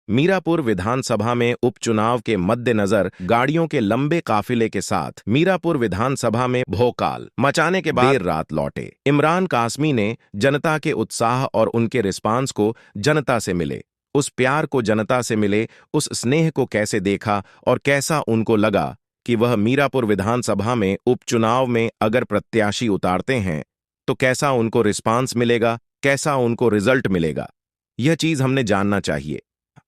मीरापुर विधानसभा में उपचुनाव के मद्देनजर गाड़ियों के लंबे काफिले के साथ मीरापुर विधानसभा में भौकाल मचाने के बाद देर रात लौटे इमरान कासमी ने जनता के उत्साह और उनके रिस्पांस को जनता से मिले, उस प्यार को जनता से मिले, उस स्नेह को कैसे देखा और कैसा उनको लगा कि वह मीरापुर विधानसभा में उपचुनाव में अगर प्रत्याशी उतारते हैं तो कैसा उनको रिस्पांस मिलेगा, कैसा उनको रिजल्ट मिलेगा, यह चीज हमने जानना चाहिए।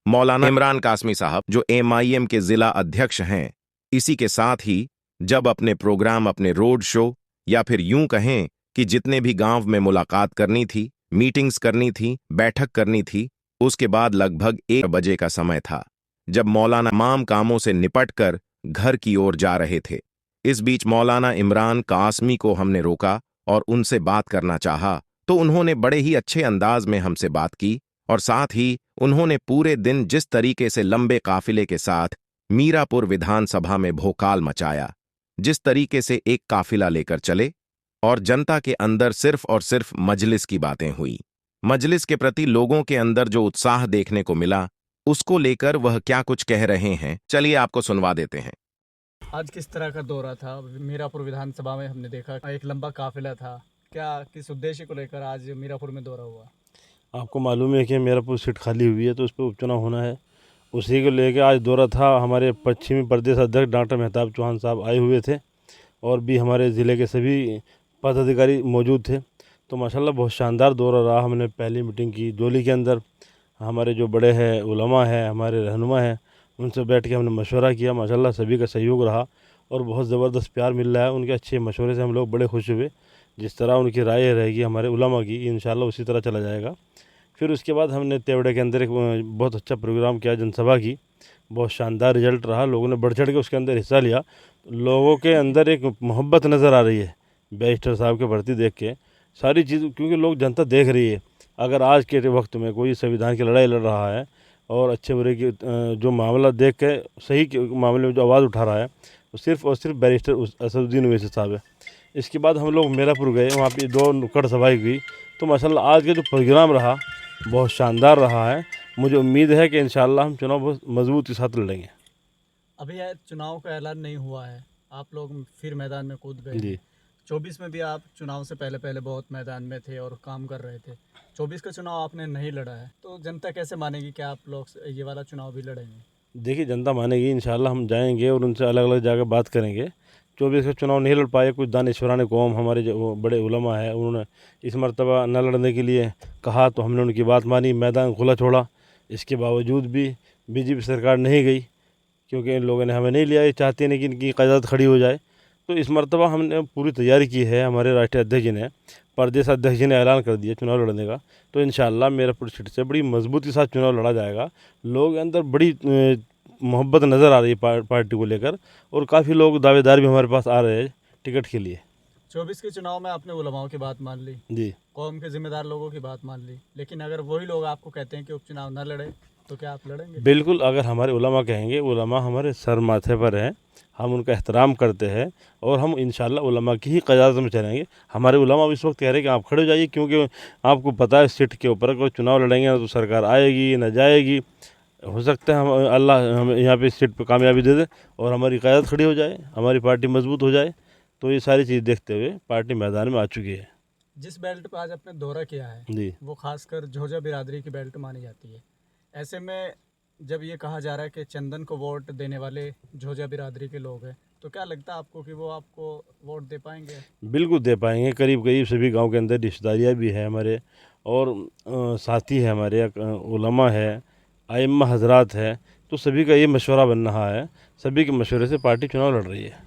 मौलाना इमरान कासमी साहब जो एमआईएम के जिला अध्यक्ष हैं, इसी के साथ ही जब अपने प्रोग्राम, अपने रोड शो या फिर यूं कहें कि जितने भी गांव में मुलाकात करनी थी, मीटिंग्स करनी थी, बैठक करनी थी, उसके बाद लगभग 1 बजे का समय था जब मौलाना तमाम कामों से निपटकर घर की ओर जा रहे थे। इस बीच मौलाना इमरान कासमी को हमने रोका और उनसे बात करना चाहा तो उन्होंने बड़े ही अच्छे अंदाज में हमसे बात की और साथ ही उन्होंने पूरे दिन जिस तरीके से लंबे काफिले के साथ मीरापुर विधानसभा में भौकाल मचाया, जिस तरीके से एक काफिला लेकर चले और जनता के अंदर सिर्फ और सिर्फ मजलिस की बातें हुई, मजलिस के प्रति लोगों के अंदर जो उत्साह देखने को मिला, उसको लेकर वह क्या कुछ कह रहे हैं, चलिए आपको सुनवा देते हैं। आज किस तरह का दौरा था मीरापुर विधानसभा में? हमने देखा एक लंबा काफिला था, क्या किस उद्देश्य को लेकर आज मीरापुर में दौरा हुआ? आपको मालूम है कि मेरापुर सीट खाली हुई है तो उस पर उपचुनाव होना है, उसी को लेकर आज दौरा था। हमारे पश्चिमी प्रदेश अध्यक्ष डॉक्टर मेहताब चौहान साहब आए हुए थे और भी हमारे ज़िले के सभी पदाधिकारी मौजूद थे। तो माशाल्लाह बहुत शानदार दौरा रहा। हमने पहली मीटिंग की जोली के अंदर, हमारे जो बड़े हैं उलमा हैं, हमारे रहनुमा हैं, उनसे बैठ के हमने मशवरा किया। माशाल्लाह सभी का सहयोग रहा और बहुत ज़बरदस्त प्यार मिल रहा है। उनके अच्छे मशवरे से हम लोग बड़े खुश हुए। जिस तरह उनकी राय रहेगी हमारे उलमा की, इंशाल्लाह उसी तरह चला जाएगा। फिर उसके बाद हमने तेवड़े के अंदर एक बहुत अच्छा प्रोग्राम किया, जनसभा की, बहुत शानदार रिजल्ट रहा। लोगों ने बढ़ चढ़ के उसके अंदर हिस्सा लिया। लोगों के अंदर एक मोहब्बत नज़र आ रही है बैरिस्टर साहब के प्रति देख के, सारी चीज़, क्योंकि लोग जनता देख रही है। अगर आज के वक्त में कोई संविधान की लड़ाई लड़ रहा है और अच्छे बुरे की जो मामला देख के सही के मामले में जो आवाज़ उठा रहा है, वो सिर्फ और सिर्फ बैरिस्टर असदुद्दीन ओवैसी साहब है। इसके बाद हम लोग मीरापुर गए, वहाँ पे 2 नुक्कड़ सभाएं हुई। तो माशाल्लाह आज का जो प्रोग्राम रहा बहुत शानदार रहा है। मुझे उम्मीद है कि इंशाल्लाह हम चुनाव बहुत मजबूती के साथ लड़ेंगे। अभी चुनाव का ऐलान नहीं हुआ है, आप लोग फिर मैदान में कूद गए। जी, 24 में भी आप चुनाव से पहले पहले बहुत मैदान में थे और काम कर रहे थे। 24 का चुनाव आपने नहीं लड़ा है, तो जनता कैसे मानेगी कि आप लोग ये वाला चुनाव भी लड़ेंगे? देखिए जनता मानेगी, इंशाल्लाह हम जाएंगे और उनसे अलग अलग जगह बात करेंगे। 24 का चुनाव नहीं लड़ पाए, कुछ दानिशवरान कौम हमारे जो वो बड़े उलमा है, उन्होंने इस मरतबा न लड़ने के लिए कहा तो हमने उनकी बात मानी, मैदान खुला छोड़ा। इसके बावजूद भी बीजेपी सरकार नहीं गई, क्योंकि इन लोगों ने हमें नहीं लिया। ये चाहते नहीं कि इनकी क़यादत खड़ी हो जाए। तो इस मरतबा हमने पूरी तैयारी की है। हमारे राष्ट्रीय अध्यक्ष जी ने, प्रदेश अध्यक्ष जी ने ऐलान कर दिया चुनाव लड़ने का। तो इंशाल्लाह मेरपुर सीट से बड़ी मजबूती के साथ चुनाव लड़ा जाएगा। लोगों के अंदर बड़ी मोहब्बत नज़र आ रही है पार्टी को लेकर, और काफ़ी लोग दावेदार भी हमारे पास आ रहे हैं टिकट के लिए। 24 के चुनाव में आपने उलमाओं की बात मान ली, जी, कौम के जिम्मेदार लोगों की बात मान ली, लेकिन अगर वही लोग आपको कहते हैं कि उपचुनाव न लड़े, तो क्या आप लड़ेंगे? बिल्कुल। अगर हमारे उलमा कहेंगे, उलमा हमारे सर माथे पर हैं, हम उनका एहतराम करते हैं और हम इंशाल्लाह उलमा की ही क़यादत में चलेंगे। हमारे उलमा इस वक्त कह रहे हैं कि आप खड़े हो जाइए, क्योंकि आपको पता है सीट के ऊपर अगर चुनाव लड़ेंगे ना तो सरकार आएगी न जाएगी। हो सकता है हम अल्लाह हमें यहाँ पे सीट पे कामयाबी दे दे और हमारी क़यादत खड़ी हो जाए, हमारी पार्टी मजबूत हो जाए। तो ये सारी चीज़ देखते हुए पार्टी मैदान में आ चुकी है। जिस बेल्ट पर आज आपने दौरा किया है, जी, वो खासकर झोजा बिरादरी की बेल्ट मानी जाती है। ऐसे में जब ये कहा जा रहा है कि चंदन को वोट देने वाले झोजा बिरादरी के लोग हैं, तो क्या लगता है आपको कि वो आपको वोट दे पाएंगे? बिल्कुल दे पाएंगे। करीब करीब सभी गांव के अंदर रिश्तेदारियाँ भी है हमारे, और साथी है हमारे, उलमा है, आइम्मा हजरात है। तो सभी का ये मशवरा बन रहा है, सभी के मशवरे से पार्टी चुनाव लड़ रही है।